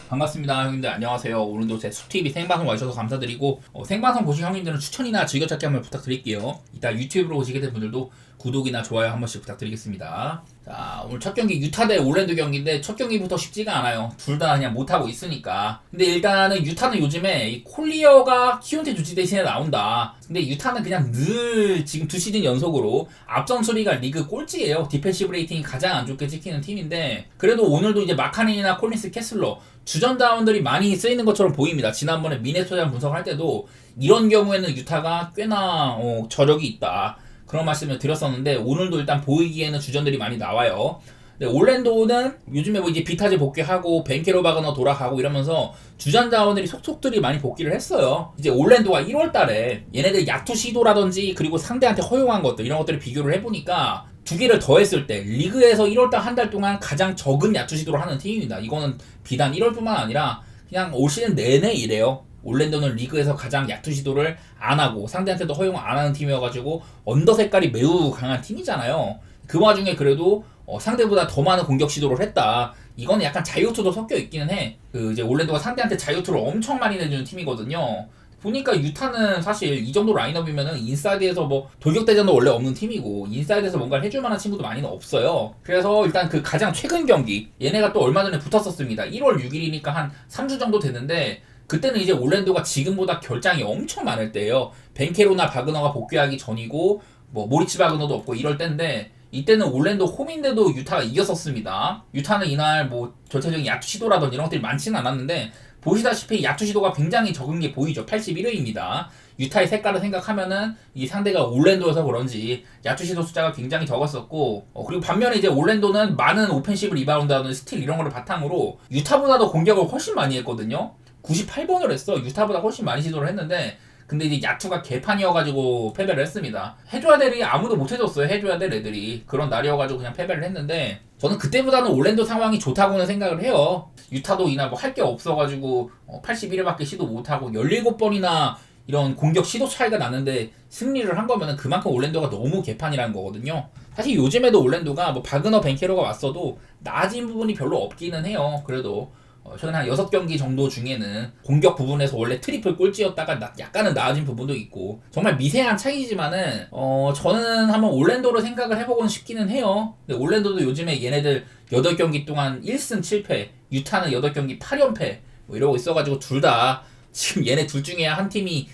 반갑습니다 형님들. 안녕하세요. 오늘도 제 수TV 생방송 와주셔서 감사드리고 생방송 보신 형님들은 추천이나 즐겨찾기 한번 부탁드릴게요. 이따 유튜브로 보시게 된 분들도 구독이나 좋아요 한 번씩 부탁드리겠습니다. 자, 오늘 첫 경기 유타 대 올랜도 경기인데 첫 경기부터 쉽지가 않아요. 둘 다 그냥 못하고 있으니까. 근데 일단은 유타는 요즘에 이 콜리어가 키온테 조치 대신에 나온다. 근데 유타는 그냥 늘 지금 두 시즌 연속으로 앞선 수비가 리그 꼴찌예요. 디펜시브 레이팅이 가장 안 좋게 찍히는 팀인데 그래도 오늘도 이제 마카넨이나 콜린스 캐슬러 주전다운들이 많이 쓰이는 것처럼 보입니다. 지난번에 미네소자랑 분석할 때도 이런 경우에는 유타가 꽤나 저력이 있다. 그런 말씀을 드렸었는데 오늘도 일단 보이기에는 주전들이 많이 나와요. 네, 올랜도는 요즘에 뭐 이제 비타제 복귀하고 벤케로 바그너 돌아가고 이러면서 주전자원들이 속속들이 많이 복귀를 했어요. 이제 올랜도가 1월 달에 얘네들 야투 시도라든지 그리고 상대한테 허용한 것들 이런 것들을 비교를 해보니까 두 개를 더했을 때 리그에서 1월달 한 달 동안 가장 적은 야투 시도를 하는 팀입니다. 이거는 비단 1월뿐만 아니라 그냥 올 시즌 내내 이래요. 올랜도는 리그에서 가장 야투 시도를 안 하고 상대한테도 허용 안 하는 팀이어가지고 언더 색깔이 매우 강한 팀이잖아요. 그 와중에 그래도 상대보다 더 많은 공격 시도를 했다. 이거는 약간 자유투도 섞여 있기는 해. 그 이제 올랜도가 상대한테 자유투를 엄청 많이 내주는 팀이거든요. 보니까 유타는 사실 이 정도 라인업이면은 인사이드에서 뭐 돌격대전도 원래 없는 팀이고 인사이드에서 뭔가를 해줄 만한 친구도 많이는 없어요. 그래서 일단 그 가장 최근 경기 얘네가 또 얼마 전에 붙었었습니다. 1월 6일이니까 한 3주 정도 됐는데 그때는 이제 올랜도가 지금보다 결장이 엄청 많을 때예요. 벤케로나 바그너가 복귀하기 전이고 뭐 모리츠 바그너도 없고 이럴 때인데 이때는 올랜도 홈인데도 유타가 이겼었습니다. 유타는 이날 뭐 전체적인 야투 시도라든지 이런 것들이 많지는 않았는데 보시다시피 야투 시도가 굉장히 적은 게 보이죠. 81회입니다. 유타의 색깔을 생각하면은 이 상대가 올랜도여서 그런지 야투 시도 숫자가 굉장히 적었었고 그리고 반면에 이제 올랜도는 많은 오펜시브 리바운드하는 스틸 이런 거를 바탕으로 유타보다도 공격을 훨씬 많이 했거든요. 98번을 했어. 유타보다 훨씬 많이 시도를 했는데 근데 이제 야투가 개판이어가지고 패배를 했습니다. 해줘야 될 일이 아무도 못 해줬어요. 해줘야 될 애들이. 그런 날이어가지고 그냥 패배를 했는데 저는 그때보다는 올랜도 상황이 좋다고는 생각을 해요. 유타도 이날 뭐 할 게 없어가지고 81회밖에 시도 못하고 17번이나 이런 공격 시도 차이가 났는데 승리를 한 거면은 그만큼 올랜도가 너무 개판이라는 거거든요. 사실 요즘에도 올랜도가 뭐 바그너 벤케로가 왔어도 나아진 부분이 별로 없기는 해요. 그래도 최근 한 6경기 정도 중에는 공격 부분에서 원래 트리플 꼴찌였다가 약간은 나아진 부분도 있고 정말 미세한 차이지만은 저는 한번 올랜도로 생각을 해보곤 싶기는 해요. 근데 올랜도도 요즘에 얘네들 8경기 동안 1승 7패 유타는 8경기 8연패 뭐 이러고 있어가지고 둘 다 지금 얘네 둘 중에 한 팀이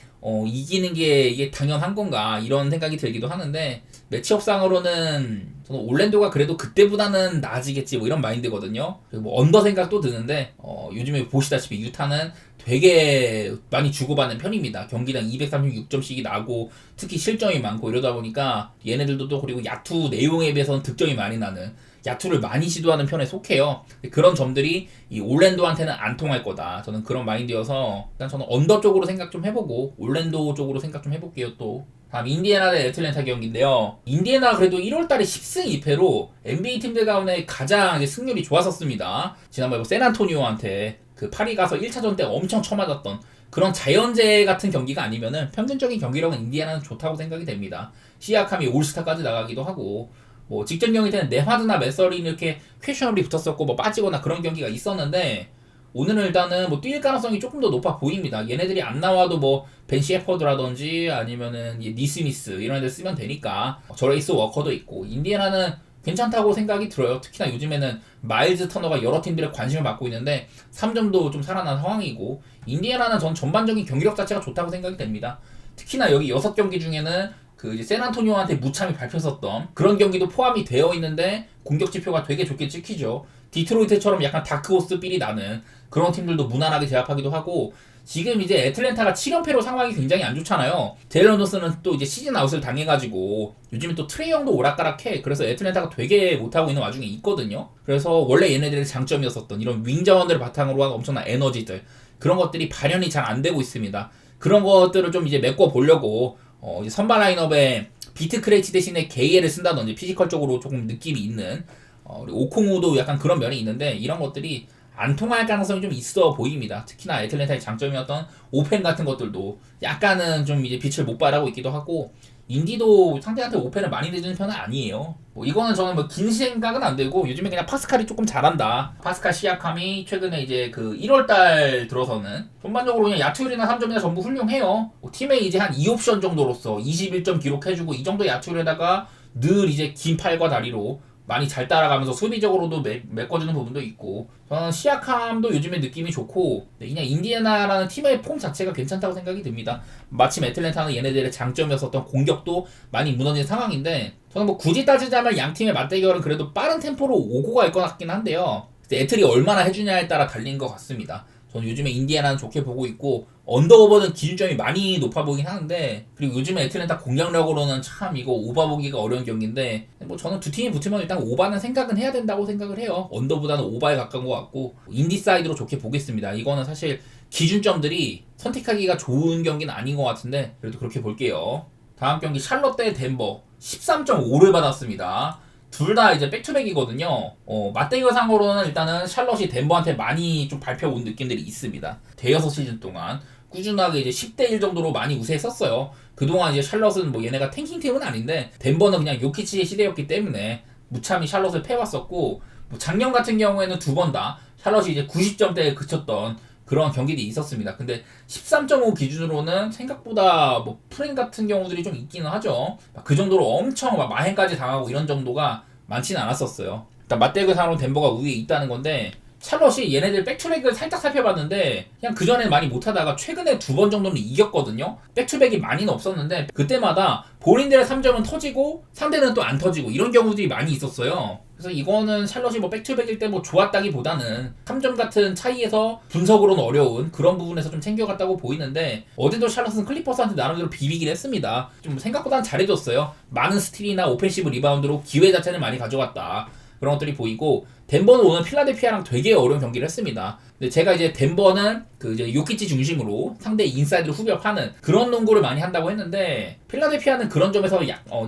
이기는 게 이게 당연한 건가 이런 생각이 들기도 하는데 매치업상으로는 저는 올랜도가 그래도 그때보다는 나아지겠지 뭐 이런 마인드거든요. 그리고 뭐 언더 생각도 드는데 요즘에 보시다시피 유타는 되게 많이 주고받는 편입니다. 경기당 236점씩이 나고 특히 실점이 많고 이러다 보니까 얘네들도 또 그리고 야투 내용에 비해서는 득점이 많이 나는 야투를 많이 시도하는 편에 속해요. 그런 점들이 이 올랜도한테는 안 통할 거다. 저는 그런 마인드여서 일단 저는 언더 쪽으로 생각 좀 해보고 올랜도 쪽으로 생각 좀 해볼게요 또. 다음 인디애나 대 애틀랜타 경기인데요. 인디애나 그래도 1월달에 10승 2패로 NBA 팀들 가운데 가장 이제 승률이 좋았었습니다. 지난번에 뭐 샌안토니오한테 그 파리 가서 1차전 때 엄청 쳐맞았던 그런 자연재해 같은 경기가 아니면은 평균적인 경기력은 인디애나는 좋다고 생각이 됩니다. 시아캄이 올스타까지 나가기도 하고 뭐 직전 경기 때는 네화드나 메서린 이렇게 퀘셔널이 붙었었고 뭐 빠지거나 그런 경기가 있었는데 오늘은 일단은 뭐 뛸 가능성이 조금 더 높아 보입니다. 얘네들이 안 나와도 뭐 벤 셰퍼드라든지 아니면은 니스미스 이런 애들 쓰면 되니까 저레이스 워커도 있고 인디애나는 괜찮다고 생각이 들어요. 특히나 요즘에는 마일즈 터너가 여러 팀들의 관심을 받고 있는데 3점도 좀 살아난 상황이고 인디애나는 전 전반적인 경기력 자체가 좋다고 생각이 됩니다. 특히나 여기 6경기 중에는 그 이제 샌안토니오한테 무참히 밟혔었던 그런 경기도 포함이 되어 있는데 공격 지표가 되게 좋게 찍히죠. 디트로이트처럼 약간 다크호스 삘이 나는 그런 팀들도 무난하게 제압하기도 하고 지금 이제 애틀랜타가 7연패로 상황이 굉장히 안 좋잖아요. 데일런 존슨은 또 이제 시즌 아웃을 당해가지고 요즘에 또 트레이 형도 오락가락해. 그래서 애틀랜타가 되게 못하고 있는 와중에 있거든요. 그래서 원래 얘네들의 장점이었었던 이런 윙 자원들을 바탕으로 한 엄청난 에너지들 그런 것들이 발현이 잘 안 되고 있습니다. 그런 것들을 좀 이제 메꿔 보려고 이제 선발 라인업에 비트 크레이치 대신에 게이에를 쓴다든지 피지컬적으로 조금 느낌이 있는 그리고 오콩우도 약간 그런 면이 있는데 이런 것들이 안 통할 가능성이 좀 있어 보입니다. 특히나 애틀랜타의 장점이었던 오펜 같은 것들도 약간은 좀 이제 빛을 못 발하고 있기도 하고 인디도 상대한테 오펜을 많이 내주는 편은 아니에요. 뭐 이거는 저는 뭐 긴 생각은 안 들고 요즘에 그냥 파스칼이 조금 잘한다. 파스칼 시약함이 최근에 이제 그 1월달 들어서는 전반적으로 그냥 야투율이나 3점이나 전부 훌륭해요. 뭐 팀에 이제 한 2옵션 정도로서 21점 기록해주고 이 정도 야투율에다가 늘 이제 긴 팔과 다리로 많이 잘 따라가면서 수비적으로도 메꿔주는 부분도 있고 저는 시약함도 요즘에 느낌이 좋고 그냥 인디애나라는 팀의 폼 자체가 괜찮다고 생각이 듭니다. 마침 애틀랜타는 얘네들의 장점이었었던 공격도 많이 무너진 상황인데 저는 뭐 굳이 따지자면 양 팀의 맞대결은 그래도 빠른 템포로 오고 갈 것 같긴 한데요. 애틀이 얼마나 해주냐에 따라 달린 것 같습니다. 저는 요즘에 인디애나는 좋게 보고 있고 언더오버는 기준점이 많이 높아 보이긴 하는데 그리고 요즘에 애틀랜타 공격력으로는 참 이거 오바 보기가 어려운 경기인데 뭐 저는 두 팀이 붙으면 일단 오바는 생각은 해야 된다고 생각을 해요. 언더보다는 오바에 가까운 것 같고 인디 사이드로 좋게 보겠습니다. 이거는 사실 기준점들이 선택하기가 좋은 경기는 아닌 것 같은데 그래도 그렇게 볼게요. 다음 경기 샬럿 대 덴버 13.5를 받았습니다. 둘 다 이제 백투백이거든요. 맞대결 상으로는 일단은 샬럿이 덴버한테 많이 좀 밟혀온 느낌들이 있습니다. 대여섯 시즌 동안 꾸준하게 이제 10대1 정도로 많이 우세했었어요. 그동안 이제 샬럿은 뭐 얘네가 탱킹팀은 아닌데 덴버는 그냥 요키치의 시대였기 때문에 무참히 샬럿을 패왔었고 뭐 작년 같은 경우에는 두 번 다 샬럿이 이제 90점대에 그쳤던 그런 경기들이 있었습니다. 근데 13.5 기준으로는 생각보다 뭐 프랭 같은 경우들이 좀 있기는 하죠. 그 정도로 엄청 막 마행까지 당하고 이런 정도가 많지는 않았었어요. 일단 맞대결 상으로 덴버가 우위에 있다는 건데 샬럿이 얘네들 백투백을 살짝 살펴봤는데 그냥 그전에 많이 못하다가 최근에 두 번 정도는 이겼거든요. 백투백이 많이는 없었는데 그때마다 본인들의 3점은 터지고 상대는 또 안 터지고 이런 경우들이 많이 있었어요. 그래서 이거는 샬럿이 뭐 백투백일 때 뭐 좋았다기보다는 3점 같은 차이에서 분석으로는 어려운 그런 부분에서 좀 챙겨갔다고 보이는데 어제도 샬럿은 클리퍼스한테 나름대로 비비긴 했습니다. 좀 생각보다는 잘해줬어요. 많은 스틸이나 오펜시브 리바운드로 기회 자체는 많이 가져갔다. 그런 것들이 보이고 덴버는 오늘 필라델피아랑 되게 어려운 경기를 했습니다. 근데 제가 이제 덴버는 그 이제 요키치 중심으로 상대 인사이드를 후벼파는 그런 농구를 많이 한다고 했는데 필라델피아는 그런 점에서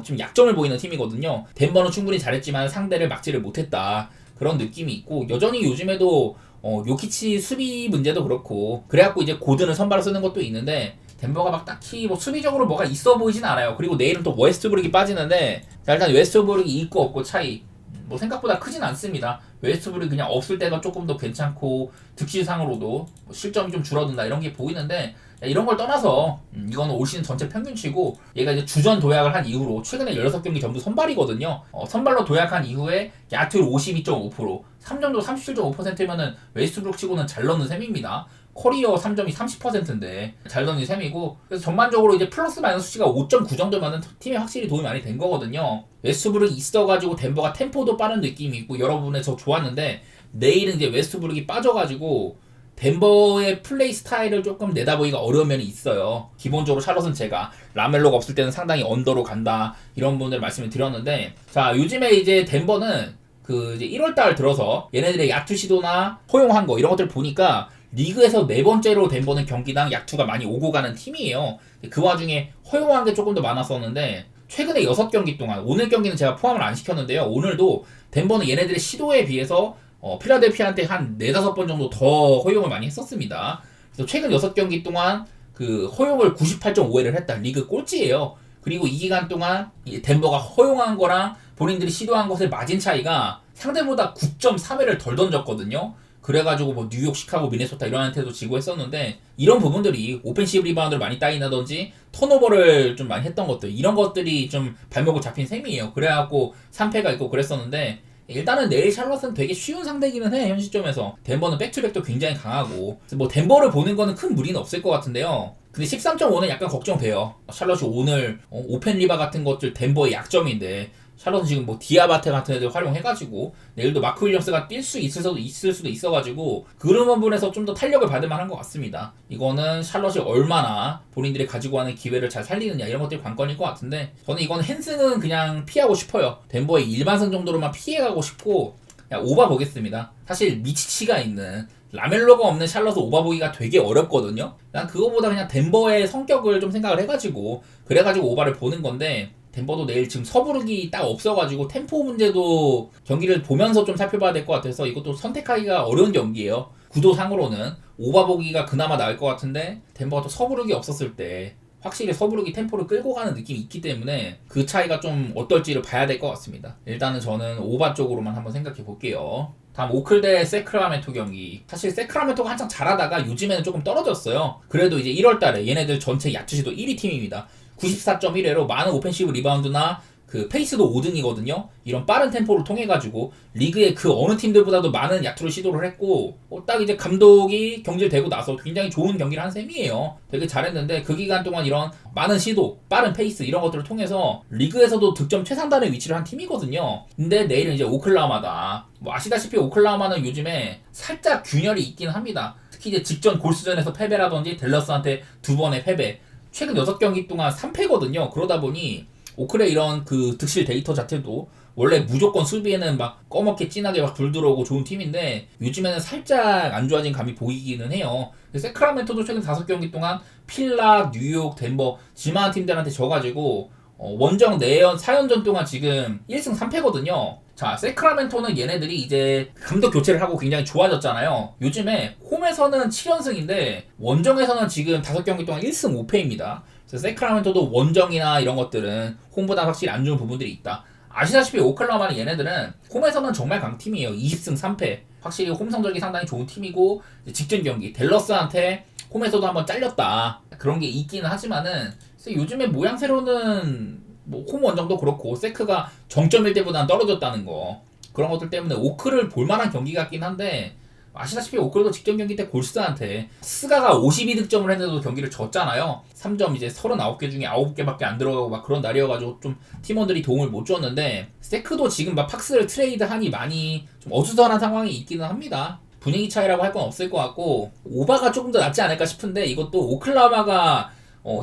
좀 약점을 보이는 팀이거든요. 덴버는 충분히 잘했지만 상대를 막지를 못했다. 그런 느낌이 있고 여전히 요즘에도 요키치 수비 문제도 그렇고 그래갖고 이제 고든을 선발로 쓰는 것도 있는데 덴버가 막 딱히 뭐 수비적으로 뭐가 있어 보이진 않아요. 그리고 내일은 또 웨스트브룩이 빠지는데 자 일단 웨스트브룩이 있고 없고 차이 뭐 생각보다 크진 않습니다. 웨스트브룩이 그냥 없을 때가 조금 더 괜찮고 득실상으로도 뭐 실점이 좀 줄어든다 이런 게 보이는데 이런 걸 떠나서 이거는 올 시즌 전체 평균치고 얘가 이제 주전 도약을 한 이후로 최근에 16경기 전부 선발이거든요. 선발로 도약한 이후에 야투율 52.5%, 3점도 37.5%면은 웨스트브룩 치고는 잘 넣는 셈입니다. 커리어 3점이 30%인데 잘 넣는 셈이고 그래서 전반적으로 이제 플러스 마이너스 수치가 5.9 정도면은 팀에 확실히 도움이 많이 된 거거든요. 웨스트브룩이 있어가지고 덴버가 템포도 빠른 느낌이 있고 여러 부분에서 좋았는데 내일은 이제 웨스트브룩이 빠져가지고 덴버의 플레이 스타일을 조금 내다보기가 어려운 면이 있어요. 기본적으로 샬럿은 제가 라멜로가 없을 때는 상당히 언더로 간다 이런 부분들 말씀을 드렸는데 자 요즘에 이제 덴버는 그 이제 1월달 들어서 얘네들의 야투 시도나 허용한 거 이런 것들 보니까 리그에서 네 번째로 덴버는 경기당 야투가 많이 오고 가는 팀이에요. 그 와중에 허용한 게 조금 더 많았었는데 최근에 6경기 동안 오늘 경기는 제가 포함을 안 시켰는데요. 오늘도 덴버는 얘네들의 시도에 비해서 필라델피아한테 한 4-5번 정도 더 허용을 많이 했었습니다. 그래서 최근 6경기 동안 그 허용을 98.5회를 했다. 리그 꼴찌예요. 그리고 이 기간 동안 덴버가 허용한 거랑 본인들이 시도한 것의 마진 차이가 상대보다 9.3회를 덜 던졌거든요. 그래가지고 뭐 뉴욕, 시카고, 미네소타 이런 한테도 지고 했었는데 이런 부분들이 오펜시브 리바운드를 많이 따인다든지 턴오버를 좀 많이 했던 것들 이런 것들이 좀 발목을 잡힌 셈이에요. 그래갖고 3패가 있고 그랬었는데 일단은 내일 샬럿은 되게 쉬운 상대기는 해 현 시점에서. 덴버는 백투백도 굉장히 강하고 뭐 덴버를 보는 거는 큰 무리는 없을 것 같은데요. 근데 13.5는 약간 걱정돼요. 샬럿이 오늘 오펜 리바 같은 것들 덴버의 약점인데 샬럿은 지금 뭐 디아바테 같은 애들 활용해가지고 내일도 마크 윌리엄스가 뛸 수 있을 수도 있어가지고 그런 부분에서 좀 더 탄력을 받을 만한 것 같습니다. 이거는 샬럿이 얼마나 본인들이 가지고 하는 기회를 잘 살리느냐 이런 것들이 관건일 것 같은데 저는 이건 헨슨은 그냥 피하고 싶어요. 덴버의 일반승 정도로만 피해가고 싶고 그냥 오바 보겠습니다. 사실 미치치가 있는 라멜로가 없는 샬럿을 오바 보기가 되게 어렵거든요. 난 그거보다 그냥 덴버의 성격을 좀 생각을 해가지고 그래가지고 오바를 보는 건데 덴버도 내일 지금 서부르기 딱 없어가지고 템포 문제도 경기를 보면서 좀 살펴봐야 될 것 같아서 이것도 선택하기가 어려운 경기예요. 구도상으로는 오바 보기가 그나마 나을 것 같은데 덴버가 또 서부르기 없었을 때 확실히 서부르기 템포를 끌고 가는 느낌이 있기 때문에 그 차이가 좀 어떨지를 봐야 될 것 같습니다. 일단은 저는 오바 쪽으로만 한번 생각해 볼게요. 다음 오클 대 세크라멘토 경기. 사실 세크라멘토가 한창 잘하다가 요즘에는 조금 떨어졌어요. 그래도 이제 1월달에 얘네들 전체 야투시도 1위 팀입니다. 94.1회로 많은 오펜시브 리바운드나 그 페이스도 5등이거든요. 이런 빠른 템포를 통해 가지고 리그의 그 어느 팀들보다도 많은 야투를 시도를 했고 딱 이제 감독이 경질되고 나서 굉장히 좋은 경기를 한 셈이에요. 되게 잘했는데 그 기간 동안 이런 많은 시도, 빠른 페이스 이런 것들을 통해서 리그에서도 득점 최상단의 위치를 한 팀이거든요. 근데 내일은 이제 오클라호마다. 뭐 아시다시피 오클라호마는 요즘에 살짝 균열이 있긴 합니다. 특히 이제 직전 골스전에서 패배라든지 댈러스한테 2번의 패배. 최근 6경기 동안 3패거든요. 그러다 보니 오클의 이런 그 득실 데이터 자체도 원래 무조건 수비에는 막 꺼멓게 진하게 막 불 들어오고 좋은 팀인데 요즘에는 살짝 안 좋아진 감이 보이기는 해요. 세크라멘토도 최근 5경기 동안 필라, 뉴욕, 덴버 지만한 팀들한테 져가지고 원정 내연 4연전 동안 지금 1승 3패거든요. 자, 세크라멘토는 얘네들이 이제 감독 교체를 하고 굉장히 좋아졌잖아요. 요즘에 홈에서는 7연승인데 원정에서는 지금 5경기 동안 1승 5패입니다. 그래서 세크라멘토도 원정이나 이런 것들은 홈보다 확실히 안 좋은 부분들이 있다. 아시다시피 오클라호마는 얘네들은 홈에서는 정말 강팀이에요. 20승 3패. 확실히 홈 성적이 상당히 좋은 팀이고 직전 경기 댈러스한테 홈에서도 한번 잘렸다. 그런 게 있기는 하지만은 요즘에 모양새로는 뭐 홈 원정도 그렇고 세크가 정점일 때보다는 떨어졌다는 거 그런 것들 때문에 오클을 볼만한 경기 같긴 한데 아시다시피 오클도 직전 경기 때 골스한테 스가가 52득점을 했는데도 경기를 졌잖아요. 3점 이제 39개 중에 9개밖에 안 들어가고 막 그런 날이어가지고 좀 팀원들이 도움을 못 줬는데 세크도 지금 막 팍스를 트레이드하니 많이 좀 어수선한 상황이 있기는 합니다. 분위기 차이라고 할 건 없을 것 같고 오바가 조금 더 낫지 않을까 싶은데 이것도 오클라호마가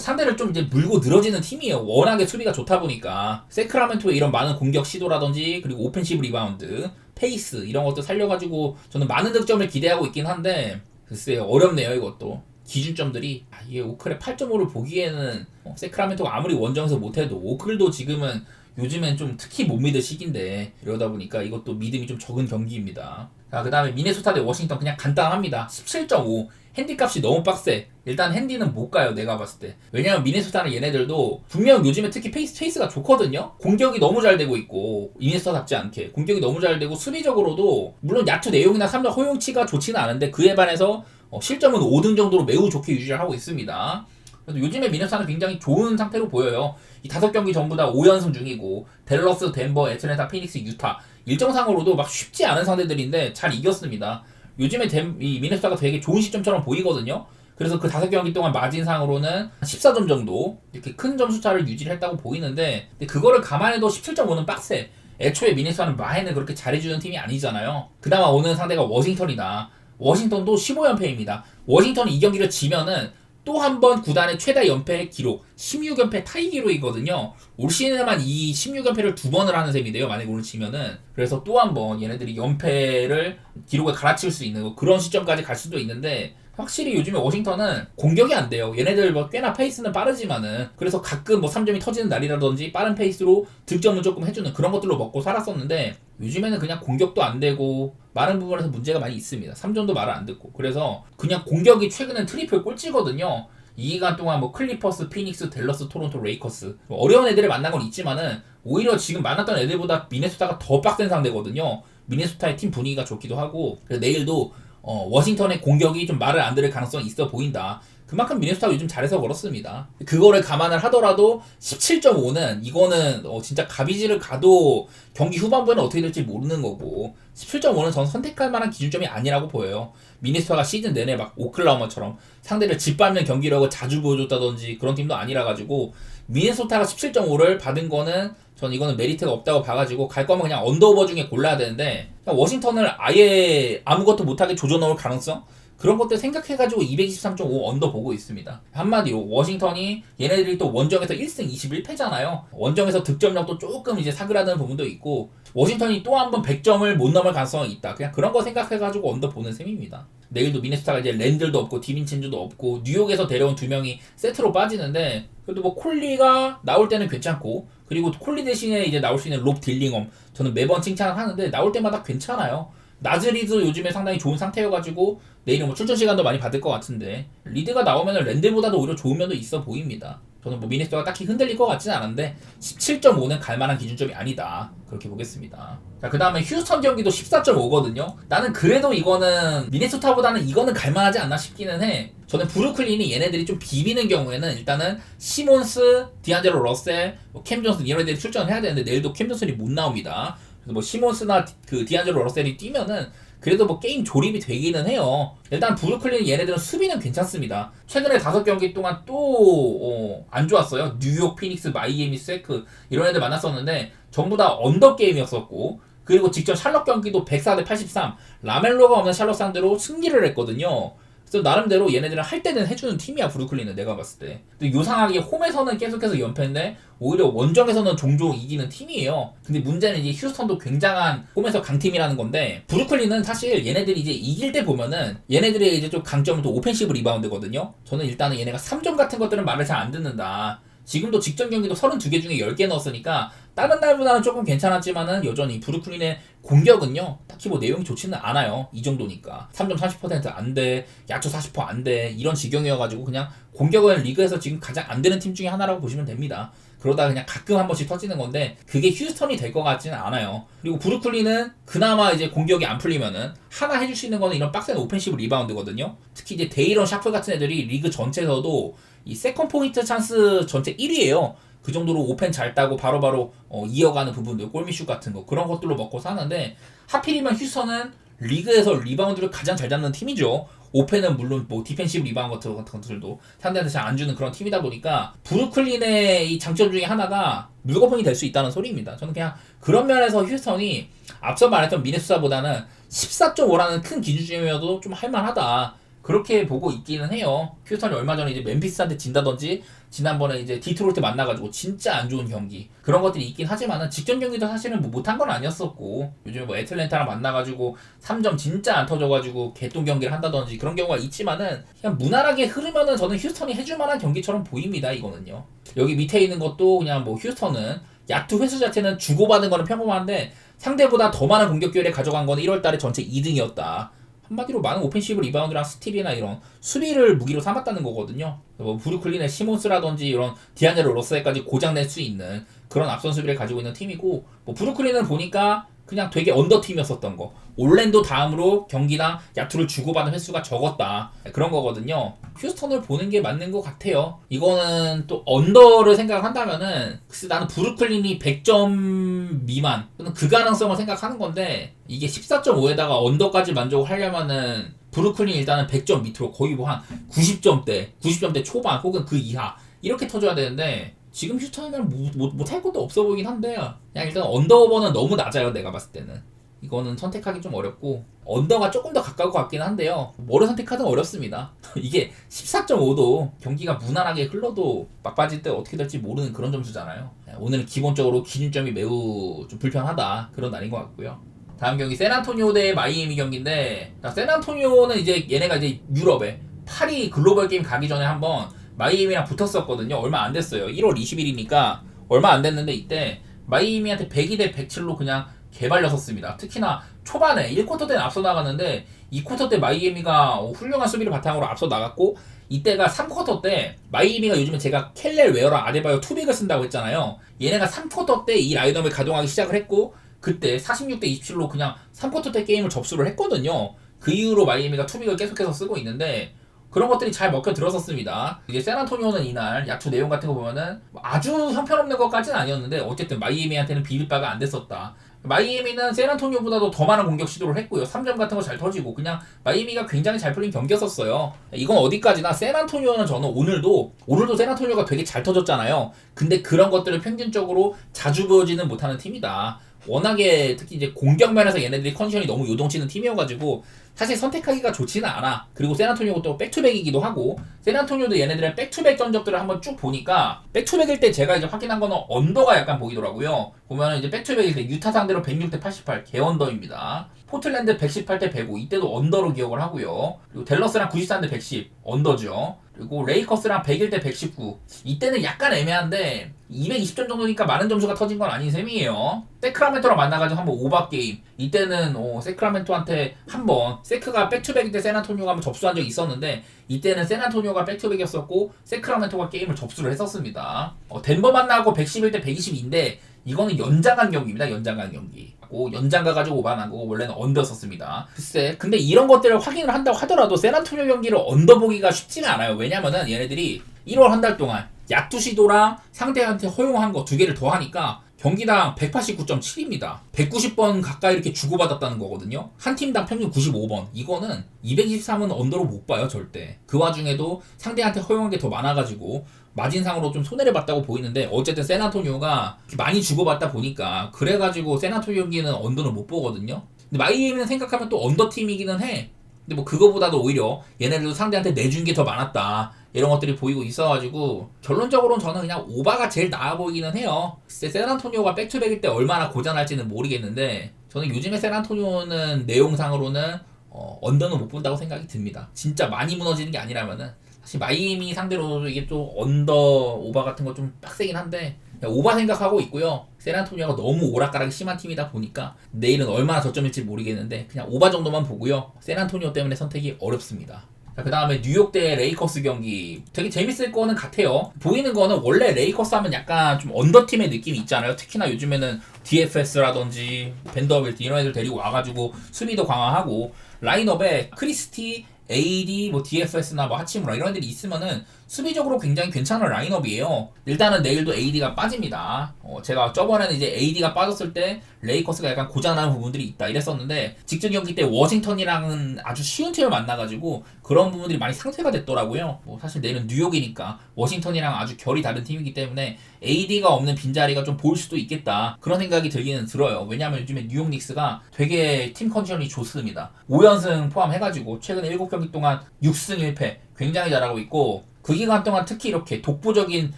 상대를 좀 이제 물고 늘어지는 팀이에요. 워낙에 수비가 좋다 보니까 세크라멘토의 이런 많은 공격 시도라든지 그리고 오펜시브 리바운드 페이스 이런 것도 살려가지고 저는 많은 득점을 기대하고 있긴 한데 글쎄요 어렵네요. 이것도 기준점들이 이게 오클의 8.5를 보기에는 세크라멘토가 아무리 원정에서 못해도 오클도 지금은 요즘엔 좀 특히 못 믿을 시기인데 이러다 보니까 이것도 믿음이 좀 적은 경기입니다. 자, 그 다음에 미네소타 대 워싱턴 그냥 간단합니다. 17.5 핸디값이 너무 빡세. 일단 핸디는 못 가요. 내가 봤을 때. 왜냐면 미네소타는 얘네들도 분명 요즘에 특히 페이스가 좋거든요. 공격이 너무 잘 되고 있고 미네소타답지 않게 공격이 너무 잘 되고 수비적으로도 물론 야투 내용이나 3점 허용치가 좋지는 않은데 그에 반해서 실점은 5등 정도로 매우 좋게 유지를 하고 있습니다. 그래서 요즘에 미네소타는 굉장히 좋은 상태로 보여요. 이 5경기 전부 다 5연승 중이고 댈러스, 덴버, 애틀랜타, 피닉스, 유타 일정상으로도 막 쉽지 않은 상대들인데 잘 이겼습니다. 요즘에 이 미네소타가 되게 좋은 시점처럼 보이거든요. 그래서 그 5경기 동안 마진상으로는 14점 정도 이렇게 큰 점수차를 유지를 했다고 보이는데 근데 그거를 감안해도 17.5는 빡세. 애초에 미네소타는 마해는 그렇게 잘해주는 팀이 아니잖아요. 그나마 오는 상대가 워싱턴이다. 워싱턴도 15연패입니다. 워싱턴이 이 경기를 지면은 또 한 번 구단의 최다 연패 기록 16연패 타이 기록이거든요. 올 시즌에만 이 16연패를 2번을 하는 셈이 돼요. 만약에 오늘 지면은. 그래서 또 한 번 얘네들이 연패를 기록을 갈아치울 수 있는 그런 시점까지 갈 수도 있는데 확실히 요즘에 워싱턴은 공격이 안 돼요. 얘네들 뭐 꽤나 페이스는 빠르지만은 그래서 가끔 뭐 3점이 터지는 날이라든지 빠른 페이스로 득점을 조금 해주는 그런 것들로 먹고 살았었는데 요즘에는 그냥 공격도 안 되고 많은 부분에서 문제가 많이 있습니다. 3점도 말을 안 듣고 그래서 그냥 공격이 최근엔 트리플 꼴찌거든요. 이 기간 동안 뭐 클리퍼스, 피닉스, 댈러스, 토론토, 레이커스 어려운 애들을 만난 건 있지만은 오히려 지금 만났던 애들보다 미네소타가 더 빡센 상대거든요. 미네소타의 팀 분위기가 좋기도 하고 그래서 내일도 워싱턴의 공격이 좀 말을 안 들을 가능성이 있어 보인다. 그만큼 미네소타가 요즘 잘해서 그렇습니다. 그거를 감안을 하더라도 17.5는 이거는 진짜 가비지를 가도 경기 후반부에는 어떻게 될지 모르는 거고 17.5는 전 선택할 만한 기준점이 아니라고 보여요. 미네소타가 시즌 내내 막 오클라호마처럼 상대를 짓밟는 경기력을 자주 보여줬다든지 그런 팀도 아니라 가지고 미네소타가 17.5를 받은 거는 전 이거는 메리트가 없다고 봐가지고 갈 거면 그냥 언더오버 중에 골라야 되는데 그냥 워싱턴을 아예 아무것도 못하게 조져넣을 가능성? 그런 것들 생각해가지고 223.5 언더 보고 있습니다. 한마디로 워싱턴이 얘네들이 또 원정에서 1승 21패잖아요. 원정에서 득점력도 조금 이제 사그라드는 부분도 있고 워싱턴이 또 한 번 100점을 못 넘을 가능성이 있다. 그냥 그런 거 생각해가지고 언더 보는 셈입니다. 내일도 미네소타가 이제 랜들도 없고 디빈첸즈도 없고 뉴욕에서 데려온 2명이 세트로 빠지는데 그래도 뭐 콜리가 나올 때는 괜찮고 그리고 콜리 대신에 이제 나올 수 있는 롭 딜링엄 저는 매번 칭찬을 하는데 나올 때마다 괜찮아요. 나즈리도 요즘에 상당히 좋은 상태여가지고 내일은 뭐 출전 시간도 많이 받을 것 같은데 리드가 나오면 랜들보다도 오히려 좋은 면도 있어 보입니다. 저는 뭐 미네소타가 딱히 흔들릴 것 같지는 않은데 17.5는 갈만한 기준점이 아니다. 그렇게 보겠습니다. 자, 그 다음에 휴스턴 경기도 14.5거든요. 나는 그래도 이거는 미네소타보다는 이거는 갈만하지 않나 싶기는 해. 저는 브루클린이 얘네들이 좀 비비는 경우에는 일단은 시몬스, 디안젤로 러셀, 캠 존슨 이런 애들이 출전을 해야 되는데 내일도 캠 존슨이 못 나옵니다. 그래서 뭐 시몬스나 그 디안젤로 러셀이 뛰면은 그래도 뭐 게임 조립이 되기는 해요. 일단 브루클린 얘네들은 수비는 괜찮습니다. 최근에 5경기 동안 또 안 좋았어요. 뉴욕, 피닉스, 마이애미, 세크 이런 애들 만났었는데 전부 다 언더 게임이었었고, 그리고 직전 샬럿 경기도 104대 83 라멜로가 없는 샬럿 상대로 승리를 했거든요. 그래서 나름대로 얘네들은 할 때는 해주는 팀이야, 브루클린은 내가 봤을 때. 근데 요상하게 홈에서는 계속해서 연패인데 오히려 원정에서는 종종 이기는 팀이에요. 근데 문제는 이제 휴스턴도 굉장한 홈에서 강팀이라는 건데, 브루클린은 사실 얘네들이 이제 이길 때 보면은 얘네들의 이제 좀 강점은 또 오펜시브 리바운드거든요. 저는 일단은 얘네가 3점 같은 것들은 말을 잘 안 듣는다. 지금도 직전 경기도 32개 중에 10개 넣었으니까 다른 날보다는 조금 괜찮았지만은 여전히 브루클린의 공격은요 딱히 뭐 내용이 좋지는 않아요. 이 정도니까 3점 30% 안돼, 야투 40% 안돼, 이런 지경이어가지고 그냥 공격은 리그에서 지금 가장 안 되는 팀 중에 하나라고 보시면 됩니다. 그러다 그냥 가끔 한 번씩 터지는 건데 그게 휴스턴이 될 것 같지는 않아요. 그리고 브루클린은 그나마 이제 공격이 안 풀리면은 하나 해줄 수 있는 거는 이런 빡센 오펜시브 리바운드거든요. 특히 이제 데이런 샤프 같은 애들이 리그 전체에서도 이 세컨 포인트 찬스 전체 1위에요. 그 정도로 오펜 잘 따고 바로바로 이어가는 부분들, 골미슛 같은 거 그런 것들로 먹고 사는데, 하필이면 휴스턴은 리그에서 리바운드를 가장 잘 잡는 팀이죠. 오펜은 물론 뭐 디펜시브 리바운드 같은 것들도 상대한테 잘 안 주는 그런 팀이다 보니까 브루클린의 이 장점 중에 하나가 물거품이 될 수 있다는 소리입니다. 저는 그냥 그런 면에서 휴스턴이 앞서 말했던 미네소타보다는 14.5라는 큰 기준점이어도 좀 할만하다, 그렇게 보고 있기는 해요. 휴스턴이 얼마 전에 이제 멤피스한테 진다든지, 지난번에 이제 디트로이트 만나가지고 진짜 안 좋은 경기 그런 것들이 있긴 하지만은 직전 경기도 사실은 뭐 못한 건 아니었었고, 요즘에 뭐 애틀랜타랑 만나가지고 3점 진짜 안 터져가지고 개똥 경기를 한다든지 그런 경우가 있지만은 그냥 무난하게 흐르면은 저는 휴스턴이 해줄 만한 경기처럼 보입니다. 이거는요. 여기 밑에 있는 것도 그냥 뭐 휴스턴은 야투 횟수 자체는 주고받은 거는 평범한데 상대보다 더 많은 공격 기회를 가져간 거는 1월달에 전체 2등이었다. 한마디로 많은 오펜시브 리바운드랑 스틸이나 이런 수비를 무기로 삼았다는 거거든요. 뭐 브루클린의 시몬스라든지 이런 디안젤로 러셀까지 고장낼 수 있는 그런 앞선 수비를 가지고 있는 팀이고, 뭐 브루클린은 보니까 그냥 되게 언더 팀이었었던 거, 올랜도 다음으로 경기당 야투를 주고받는 횟수가 적었다, 그런 거거든요. 휴스턴을 보는 게 맞는 것 같아요. 이거는 또 언더를 생각한다면은 글쎄 나는 브루클린이 100점 미만 또는 그 가능성을 생각하는 건데, 이게 14.5에다가 언더까지 만족을 하려면은 브루클린 일단은 100점 밑으로 거의 뭐 한 90점대 초반 혹은 그 이하 이렇게 터져야 되는데, 지금 휴스턴은 못할 것도 없어 보이긴 한데 그냥 일단 언더오버는 너무 낮아요. 내가 봤을 때는 이거는 선택하기 좀 어렵고, 언더가 조금 더 가까울 것 같긴 한데요, 뭐를 선택하든 어렵습니다. 이게 14.5도 경기가 무난하게 흘러도 막바지 때 어떻게 될지 모르는 그런 점수잖아요. 오늘은 기본적으로 기준점이 매우 좀 불편하다, 그런 날인 것 같고요. 다음 경기 샌안토니오 대 마이애미 경기인데, 샌안토니오는 이제 얘네가 이제 유럽에 파리 글로벌 게임 가기 전에 한번 마이애미랑 붙었었거든요. 얼마 안 됐어요. 1월 20일이니까 얼마 안 됐는데 이때 마이애미한테 102대 107로 그냥 개발렸었습니다. 특히나 초반에 1쿼터 때는 앞서 나갔는데 2쿼터 때 마이애미가 훌륭한 수비를 바탕으로 앞서 나갔고, 이때가 3쿼터 때 마이애미가 요즘에 제가 켈렐 웨어랑 아데바요 투빅을 쓴다고 했잖아요. 얘네가 3쿼터 때 이 라인업을 가동하기 시작을 했고, 그때 46대 27로 그냥 3쿼터 때 게임을 접수를 했거든요. 그 이후로 마이애미가 투빅을 계속해서 쓰고 있는데 그런 것들이 잘 먹혀 들었었습니다. 이제 샌안토니오는 이날 야투 내용 같은 거 보면은 아주 형편없는 것까지는 아니었는데 어쨌든 마이애미한테는 비빌 바가 안 됐었다. 마이애미는 샌안토니오보다도 더 많은 공격 시도를 했고요. 3점 같은 거 잘 터지고 그냥 마이애미가 굉장히 잘 풀린 경기였었어요. 이건 어디까지나 샌안토니오는 저는 오늘도 샌안토니오가 되게 잘 터졌잖아요. 근데 그런 것들을 평균적으로 자주 보여지는 못하는 팀이다. 워낙에 특히 이제 공격면에서 얘네들이 컨디션이 너무 요동치는 팀이어가지고 사실 선택하기가 좋지는 않아. 그리고 샌안토니오가 또 백투백이기도 하고, 샌안토니오도 얘네들의 백투백 전적들을 한번 쭉 보니까 백투백일 때 제가 이제 확인한 거는 언더가 약간 보이더라고요. 보면은 이제 백투백일 때 유타 상대로 106대 88 개언더입니다. 포틀랜드 118대 105 이때도 언더로 기억을 하고요. 그리고 댈러스랑 93대 110 언더죠. 그리고 레이커스랑 101대 119. 이때는 약간 애매한데 220점 정도니까 많은 점수가 터진 건 아닌 셈이에요. 세크라멘토랑 만나가지고 한번 오바 게임. 이때는 세크라멘토한테 한번 세크가 백투백일 때 샌안토니오가 한번 접수한 적이 있었는데 이때는 샌안토니오가 백투백이었었고 세크라멘토가 게임을 접수를 했었습니다. 덴버 만나고 111대 122인데 이거는 연장한 경기입니다. 연장한 경기. 연장 가가지고 오바난 거고 원래는 언더였었습니다. 글쎄, 근데 이런 것들을 확인을 한다고 하더라도 샌안토니오 경기를 언더 보기가 쉽지가 않아요. 왜냐면은 얘네들이 1월 한 달 동안 약투 시도랑 상대한테 허용한 거 두 개를 더 하니까 경기당 189.7입니다. 190번 가까이 이렇게 주고받았다는 거거든요. 한 팀당 평균 95번. 이거는 223은 언더로 못 봐요, 절대. 그 와중에도 상대한테 허용한 게 더 많아가지고 마진상으로 좀 손해를 봤다고 보이는데 어쨌든 샌안토니오가 많이 주고받다 보니까 그래가지고 샌안토니오 경기는 언더는 못 보거든요. 근데 마이애미는 생각하면 또 언더 팀이기는 해. 근데 뭐 그거보다도 오히려 얘네들도 상대한테 내준 게 더 많았다. 이런 것들이 보이고 있어가지고 결론적으로는 저는 그냥 오바가 제일 나아 보이기는 해요. 샌안토니오가 백투백일 때 얼마나 고전할지는 모르겠는데 저는 요즘에 샌안토니오는 내용상으로는 언더는 못 본다고 생각이 듭니다. 진짜 많이 무너지는 게 아니라면은 사실 마이애미 상대로 이게 또 언더 오바 같은 거 좀 빡세긴 한데 오바 생각하고 있고요. 샌안토니오가 너무 오락가락이 심한 팀이다 보니까 내일은 얼마나 저점일지 모르겠는데 그냥 오바 정도만 보고요. 샌안토니오 때문에 선택이 어렵습니다. 자, 그 다음에 뉴욕 대 레이커스 경기 되게 재밌을 거는 같아요. 보이는 거는 원래 레이커스 하면 약간 좀 언더팀의 느낌이 있잖아요. 특히나 요즘에는 DFS라든지 벤더빌트 이런 애들 데리고 와가지고 수비도 강화하고 라인업에 크리스티, AD, DFS나 하치무라 이런 애들이 있으면은 수비적으로 굉장히 괜찮은 라인업이에요. 일단은 내일도 AD가 빠집니다. 제가 저번에는 이제 AD가 빠졌을 때 레이커스가 약간 고장나는 부분들이 있다 이랬었는데 직전 경기 때 워싱턴이랑은 아주 쉬운 팀을 만나가지고 그런 부분들이 많이 상쇄가 됐더라고요. 사실 내일은 뉴욕이니까 워싱턴이랑 아주 결이 다른 팀이기 때문에 AD가 없는 빈자리가 좀 보일 수도 있겠다. 그런 생각이 들기는 들어요. 왜냐하면 요즘에 뉴욕 닉스가 되게 팀 컨디션이 좋습니다. 5연승 포함해가지고 최근 7경기 동안 6승 1패 굉장히 잘하고 있고 그 기간 동안 특히 이렇게 독보적인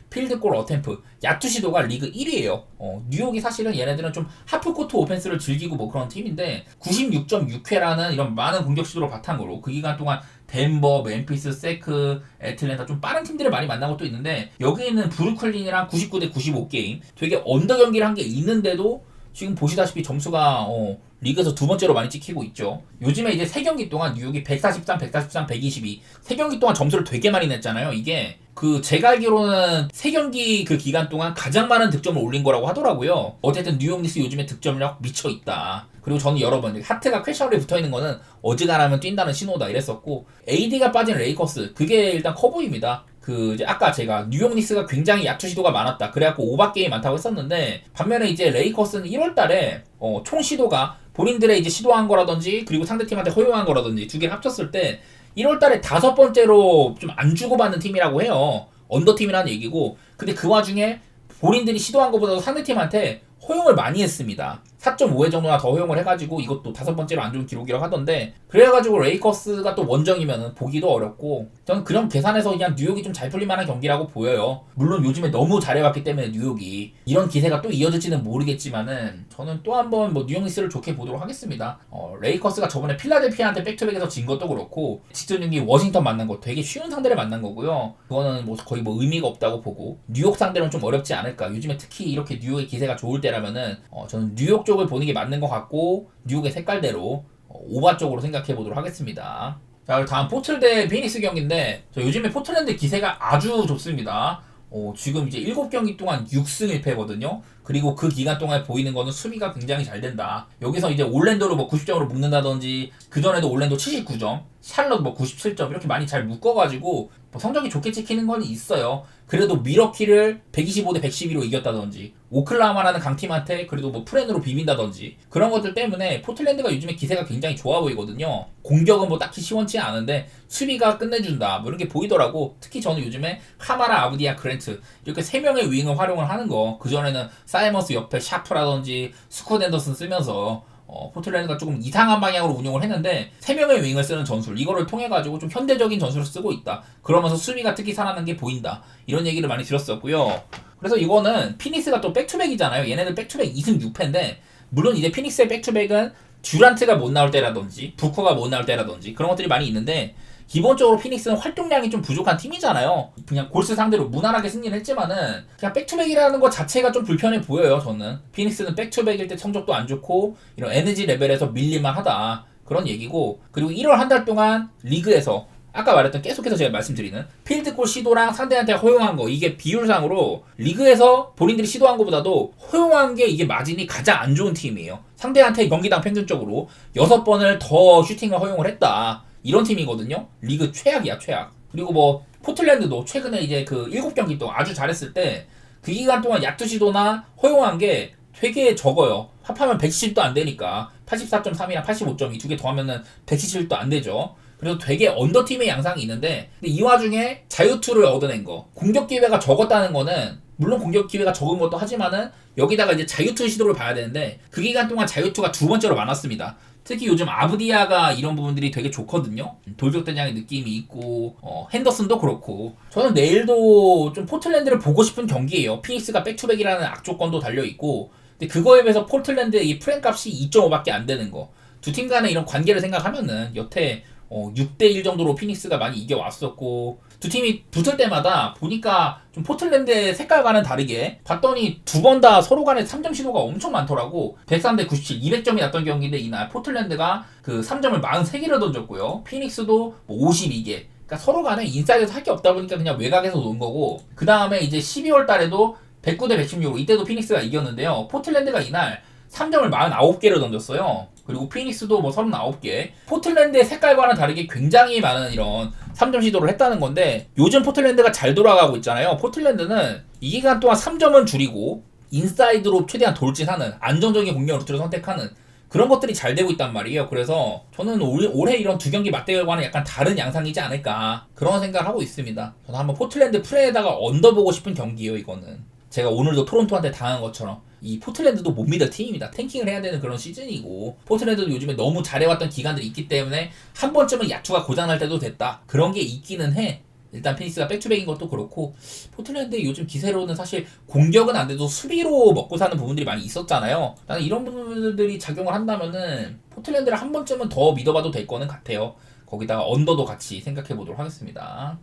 필드골 어템프 야투 시도가 리그 1위에요. 뉴욕이 사실은 얘네들은 좀 하프코트 오펜스를 즐기고 그런 팀인데 96.6회라는 이런 많은 공격 시도를 바탕으로 그 기간 동안 덴버, 멤피스, 세크, 애틀랜타 좀 빠른 팀들을 많이 만난 것도 있는데 여기는 브루클린이랑 99대 95 게임 되게 언더 경기를 한 게 있는데도 지금 보시다시피 점수가 리그에서 두 번째로 많이 찍히고 있죠. 요즘에 이제 3경기 동안 뉴욕이 143, 143, 122 3경기 동안 점수를 되게 많이 냈잖아요. 이게 제가 알기로는 3경기 그 기간 동안 가장 많은 득점을 올린 거라고 하더라고요. 어쨌든 뉴욕 닉스 요즘에 득점력 미쳐 있다. 그리고 저는 여러 번 하트가 퀘셔널에 붙어있는 거는 어지간하면 뛴다는 신호다 이랬었고 AD가 빠진 레이커스 그게 일단 커 보입니다. 이제 아까 제가 뉴욕 닉스가 굉장히 약투 시도가 많았다. 그래갖고 오바 게임 많다고 했었는데 반면에 이제 레이커스는 1월달에 총 시도가 본인들의 이제 시도한 거라든지 그리고 상대팀한테 허용한 거라든지 두 개를 합쳤을 때 1월달에 5번째로 좀 안 주고받는 팀이라고 해요. 언더팀이라는 얘기고 근데 그 와중에 본인들이 시도한 것보다도 상대팀한테 허용을 많이 했습니다. 4.5회 정도나 더 허용을 해가지고 이것도 5번째로 안 좋은 기록이라고 하던데 그래가지고 레이커스가 또 원정이면 보기도 어렵고 저는 그런 계산해서 그냥 뉴욕이 좀 잘 풀릴만한 경기라고 보여요. 물론 요즘에 너무 잘해왔기 때문에 뉴욕이 이런 기세가 또 이어질지는 모르겠지만은 저는 또 한번 뉴욕 닉스를 좋게 보도록 하겠습니다. 레이커스가 저번에 필라델피아한테 백투백에서 진 것도 그렇고 직전 경기 워싱턴 만난 거 되게 쉬운 상대를 만난 거고요. 그거는 거의 의미가 없다고 보고 뉴욕 상대로는 좀 어렵지 않을까. 요즘에 특히 이렇게 뉴욕의 기세가 좋을 때라면은 저는 뉴욕 쪽을 보는 게 맞는 것 같고 뉴욕의 색깔대로 오바 쪽으로 생각해 보도록 하겠습니다. 자, 다음 포틀 대 피닉스 경기인데 요즘에 포틀랜드 기세가 아주 좋습니다. 지금 이제 7경기 동안 6승 1패거든요. 그리고 그 기간 동안에 보이는 거는 수비가 굉장히 잘 된다. 여기서 이제 올랜도를 90점으로 묶는다든지 그전에도 올랜도 79점, 샬럿 97점 이렇게 많이 잘 묶어가지고 성적이 좋게 찍히는 건 있어요. 그래도 미러키를 125대 112로 이겼다든지 오클라호마라는 강팀한테 그래도 프렌으로 비빈다든지 그런 것들 때문에 포틀랜드가 요즘에 기세가 굉장히 좋아 보이거든요. 공격은 딱히 시원치 않은데 수비가 끝내준다 이런 게 보이더라고. 특히 저는 요즘에 카마라, 아브디아, 그랜트 이렇게 3명의 윙을 활용을 하는 거 그전에는 사이머스 옆에 샤프라든지 스콧 앤더슨 쓰면서 포틀랜드가 조금 이상한 방향으로 운영을 했는데 3명의 윙을 쓰는 전술 이거를 통해가지고 좀 현대적인 전술을 쓰고 있다. 그러면서 수비가 특히 살아나는 게 보인다. 이런 얘기를 많이 들었었고요. 그래서 이거는 피닉스가 또 백투백이잖아요. 얘네들 백투백 2승 6패인데 물론 이제 피닉스의 백투백은 듀란트가 못 나올 때라든지 부커가 못 나올 때라든지 그런 것들이 많이 있는데 기본적으로 피닉스는 활동량이 좀 부족한 팀이잖아요. 그냥 골스 상대로 무난하게 승리를 했지만은 그냥 백투백이라는 것 자체가 좀 불편해 보여요. 저는 피닉스는 백투백일 때 성적도 안 좋고 이런 에너지 레벨에서 밀릴만 하다 그런 얘기고, 그리고 1월 한 달 동안 리그에서 아까 말했던 계속해서 제가 말씀드리는 필드골 시도랑 상대한테 허용한 거, 이게 비율상으로 리그에서 본인들이 시도한 것보다도 허용한 게 이게 마진이 가장 안 좋은 팀이에요. 상대한테 경기당 평균적으로 6번을 더 슈팅을 허용을 했다 이런 팀이거든요. 리그 최악이야, 최악. 그리고 뭐 포틀랜드도 최근에 이제 그 7경기 동안 아주 잘했을 때 그 기간 동안 야투 시도나 허용한 게 되게 적어요. 합하면 170도 안 되니까 84.3이랑 85.2 두 개 더하면은 177도 안 되죠. 그래서 되게 언더팀의 양상이 있는데, 근데 이 와중에 자유투를 얻어낸 거, 공격 기회가 적었다는 거는 물론 공격 기회가 적은 것도 하지만은 여기다가 이제 자유투 시도를 봐야 되는데 그 기간 동안 자유투가 두 번째로 많았습니다. 특히 요즘 아브디아가 이런 부분들이 되게 좋거든요. 돌격대장의 느낌이 있고 핸더슨도 그렇고. 저는 내일도 좀 포틀랜드를 보고 싶은 경기예요. 피닉스가 백투백이라는 악조건도 달려있고, 근데 그거에 비해서 포틀랜드의 이 프레임 값이 2.5밖에 안 되는 거, 두 팀 간의 이런 관계를 생각하면은 여태 6대1 정도로 피닉스가 많이 이겨왔었고, 두 팀이 붙을 때마다 보니까 좀 포틀랜드의 색깔과는 다르게 봤더니 두 번 다 서로 간에 3점 시도가 엄청 많더라고. 103대 97, 200점이 났던 경기인데 이날 포틀랜드가 그 3점을 43개를 던졌고요. 피닉스도 뭐 52개. 그러니까 서로 간에 인사이드에서 할 게 없다 보니까 그냥 외곽에서 놓은 거고, 그 다음에 이제 12월 달에도 109대 116으로 이때도 피닉스가 이겼는데요. 포틀랜드가 이날 3점을 49개를 던졌어요. 그리고 피닉스도 뭐 39개. 포틀랜드의 색깔과는 다르게 굉장히 많은 이런 3점 시도를 했다는 건데, 요즘 포틀랜드가 잘 돌아가고 있잖아요. 포틀랜드는 이 기간 동안 3점은 줄이고 인사이드로 최대한 돌진하는 안정적인 공격 루트를 선택하는 그런 것들이 잘 되고 있단 말이에요. 그래서 저는 올해 이런 두 경기 맞대결과는 약간 다른 양상이지 않을까 그런 생각을 하고 있습니다. 저는 한번 포틀랜드 프레에다가 얹어보고 싶은 경기예요. 이거는 제가 오늘도 토론토한테 당한 것처럼 이 포틀랜드도 못 믿을 팀입니다. 탱킹을 해야 되는 그런 시즌이고, 포틀랜드도 요즘에 너무 잘해왔던 기간들이 있기 때문에 한 번쯤은 야투가 고장날 때도 됐다 그런 게 있기는 해. 일단 피닉스가 백투백인 것도 그렇고, 포틀랜드 요즘 기세로는 사실 공격은 안 돼도 수비로 먹고 사는 부분들이 많이 있었잖아요. 나는 이런 부분들이 작용을 한다면은 포틀랜드를 한 번쯤은 더 믿어봐도 될 거는 같아요. 거기다가 언더도 같이 생각해 보도록 하겠습니다.